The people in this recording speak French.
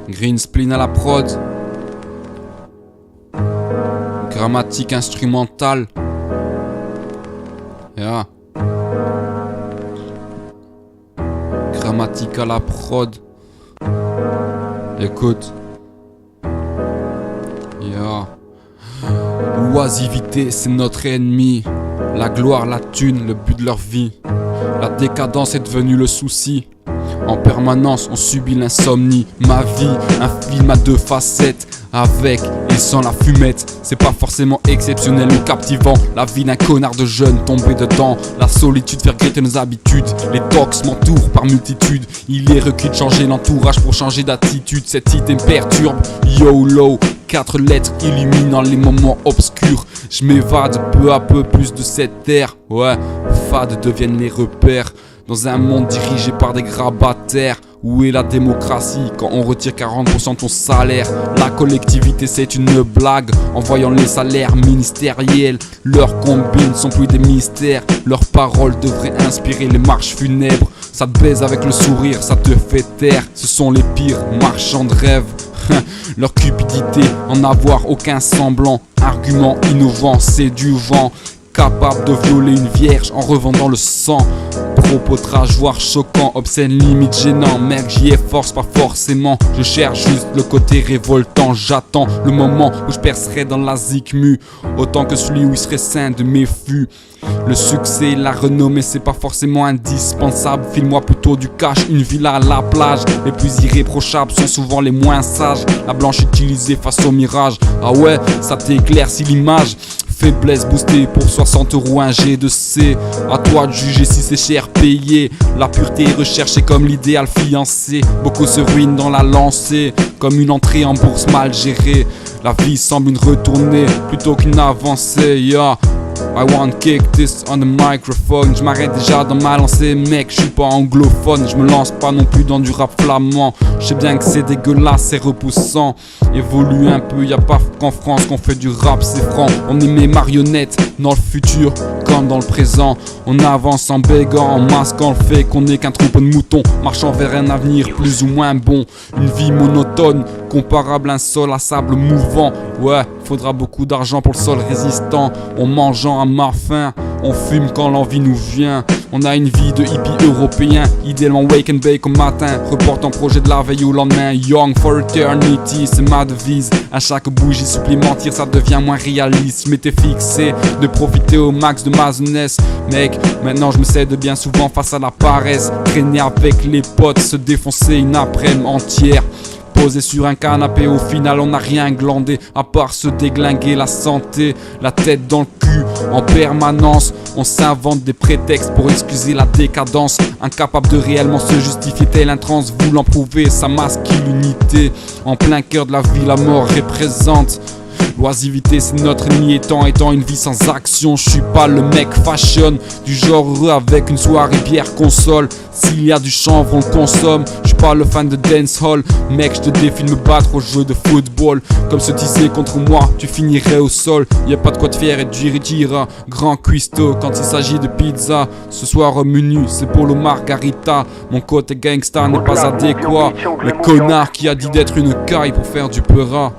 Green spleen à la prod. Grammatique instrumentale. Yeah. Grammatique à la prod. Écoute. Yeah. L'oisivité, c'est notre ennemi. La gloire, la thune, le but de leur vie. La décadence est devenue le souci. En permanence, on subit l'insomnie. Ma vie, un film à deux facettes. Avec et sans la fumette, c'est pas forcément exceptionnel ou captivant. La vie d'un connard de jeune tombé dedans. La solitude fait regretter nos habitudes. Les tox m'entourent par multitude. Il est requis de changer l'entourage pour changer d'attitude. Cet item perturbe, YOLO. 4 lettres illuminant les moments obscurs. Je m'évade peu à peu plus de cette terre. Ouais, fades deviennent les repères. Dans un monde dirigé par des grabataires. Où est la démocratie quand on retire 40% de ton salaire? La collectivité c'est une blague. En voyant les salaires ministériels, leurs combines sont plus des mystères. Leurs paroles devraient inspirer les marches funèbres. Ça te baise avec le sourire, ça te fait taire. Ce sont les pires marchands de rêve. Leur cupidité, en avoir aucun semblant. Argument innovant, c'est du vent. Capable de violer une vierge en revendant le sang. Propotrage, voire choquant, obscène, limite gênant. Mec, j'y ai force, pas forcément. Je cherche juste le côté révoltant. J'attends le moment où je percerai dans la zikmu. Autant que celui où il serait sain de mes fûts. Le succès, la renommée, c'est pas forcément indispensable. File-moi plutôt du cash, une villa à la plage. Les plus irréprochables sont souvent les moins sages. La blanche utilisée face au mirage. Ah ouais, ça t'éclaircit l'image. Faiblesse boostée pour 60 € un G2C. À toi de juger si c'est cher payé. La pureté est recherchée comme l'idéal fiancé. Beaucoup se ruinent dans la lancée, comme une entrée en bourse mal gérée. La vie semble une retournée plutôt qu'une avancée. Yeah. I want kick this on the microphone. Je m'arrête déjà dans ma lancée, mec, je suis pas anglophone. Je me lance pas non plus dans du rap flamand. Je sais bien que c'est dégueulasse, c'est repoussant. Évolue un peu, y'a pas qu'en France qu'on fait du rap, c'est franc. On est mes marionnettes, dans le futur comme dans le présent. On avance en bégant, en masquant le fait qu'on n'est qu'un troupeau de moutons, marchant vers un avenir plus ou moins bon. Une vie monotone, comparable à un sol à sable mouvant. Ouais, faudra beaucoup d'argent pour le sol résistant. En mangeant à ma faim, on fume quand l'envie nous vient. On a une vie de hippie européen, idéalement wake and bake au matin. Reportant projet de la veille au lendemain. Young for eternity, c'est ma devise. À chaque bougie supplémentaire, ça devient moins réaliste. Je m'étais fixé de profiter au max de ma jeunesse. Mec, maintenant je me cède bien souvent face à la paresse. Traîner avec les potes, se défoncer une après-midi entière. Posé sur un canapé, au final on n'a rien glandé à part se déglinguer la santé, la tête dans le cul en permanence. On s'invente des prétextes pour excuser la décadence, incapable de réellement se justifier tel un trans voulant prouver sa masculinité. En plein cœur de la vie, la mort représente. L'oisivité c'est notre ennemi étant une vie sans action. Je suis pas le mec fashion, du genre heureux avec une soirée bière console. S'il y a du chanvre on le consomme. Je suis pas le fan de dancehall. Mec je te défie de me battre au jeu de football. Comme se tisser contre moi tu finirais au sol. Y'a pas de quoi te faire et tu diras grand cuistot quand il s'agit de pizza. Ce soir au menu c'est pour le margarita. Mon côté gangsta n'est pas adéquat. Le connard qui a dit d'être une caille pour faire du peura.